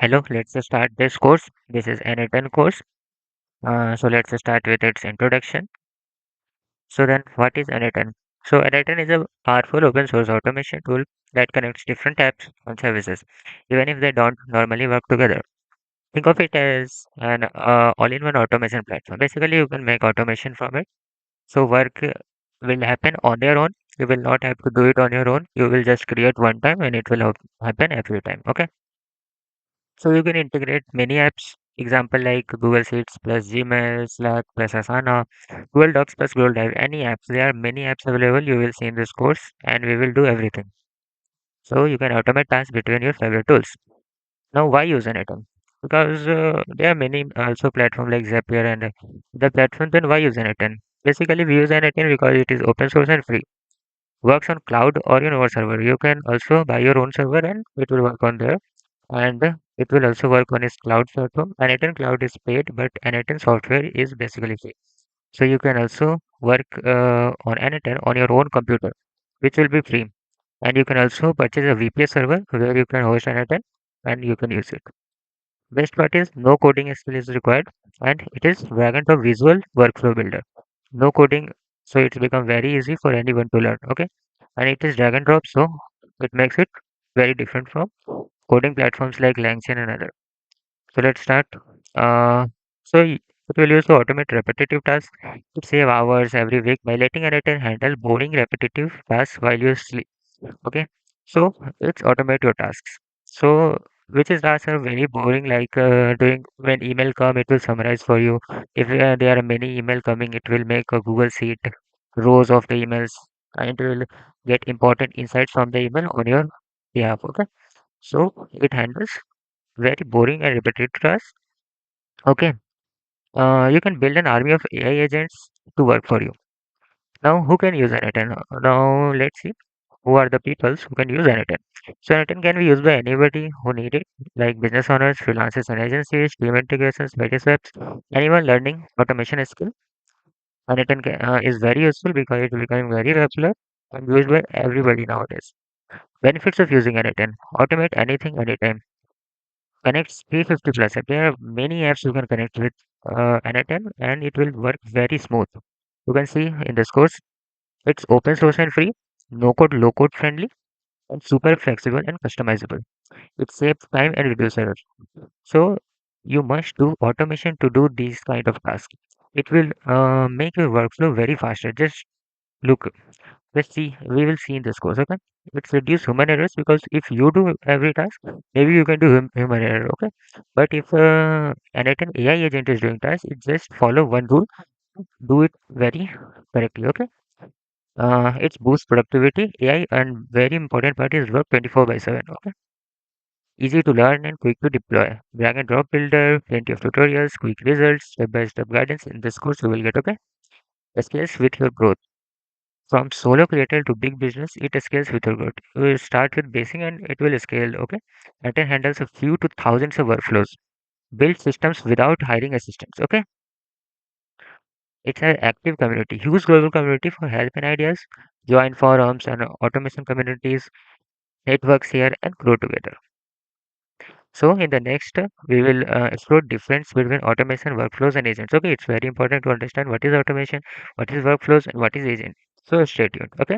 Hello, let's start this course. This is n8n course. So let's start with its introduction. So then, what is n8n? So n8n is a powerful open source automation tool that connects different apps and services, even if they don't normally work together. Think of it as an all-in-one automation platform. Basically, you can make automation from it. So work will happen on your own. You will not have to do it on your own. You will just create one time and it will happen every time. Okay. So you can integrate many apps, example like Google Sheets plus Gmail, Slack plus Asana, Google Docs plus Google Drive, any apps. There are many apps available you will see in this course and we will do everything. So you can automate tasks between your favorite tools. Now why use an atom? Because there are many also platforms like Zapier and the platform, then why use an atom? Basically we use an atom because it is open source and free. Works on cloud or your own server. You can also buy your own server and it will work on there and it will also work on its cloud platform. n8n Cloud is paid, but n8n software is basically free. So you can also work on n8n on your own computer, which will be free. And you can also purchase a VPS server where you can host n8n and you can use it. Best part is no coding skill is required, and it is drag and drop visual workflow builder. No coding, so it's become very easy for anyone to learn. Okay, and it is drag and drop, so it makes it very different from coding platforms like Langchain and other. So let's start. Uh, it will use to automate repetitive tasks to save hours every week by letting a writer handle boring repetitive tasks while you sleep. Okay, so it's automate your tasks. So which is tasks are very boring, like doing when email come, it will summarize for you. If there are many email coming, it will make a Google Sheet rows of the emails, and it will get important insights from the email on your behalf. Okay, so it handles very boring and repetitive tasks. Okay. You can build an army of AI agents to work for you. Now, who can use n8n? Now, let's see who are the people who can use n8n. So, n8n can be used by anybody who need it, like business owners, freelancers and agencies, team integrations, various webs, anyone learning automation skill. N8n is very useful because it is becoming very popular and used by everybody nowadays. Benefits of using n8n: automate anything anytime. Connects 350 plus app. There are many apps you can connect with n8n and it will work very smooth. You can see in this course, it's open source and free, no code, low code friendly, and super flexible and customizable. It saves time and reduces errors. So you must do automation to do these kind of tasks. It will make your workflow very faster. Just look, let's see, we will see in this course. Okay, it's reduce human errors because if you do every task, maybe you can do human error. Okay, but if an AI agent is doing task, it just follow one rule, do it very correctly. Okay. It's boost productivity, AI, and very important part is work 24 by 7. Okay, easy to learn and quick to deploy. Drag and drop builder, plenty of tutorials, quick results, step by step guidance. In this course, you will get. Okay, scales with your growth. From solo creator to big business, it scales with your growth. You will start with basic and it will scale. Okay, and it handles a few to thousands of workflows. Build systems without hiring assistants. Okay, it's an active community, huge global community for help and ideas. Join forums and automation communities, networks here, and grow together. So in the next, we will explore difference between automation, workflows, and agents. Okay, it's very important to understand what is automation, what is workflows, and what is agent. So stay tuned. Okay.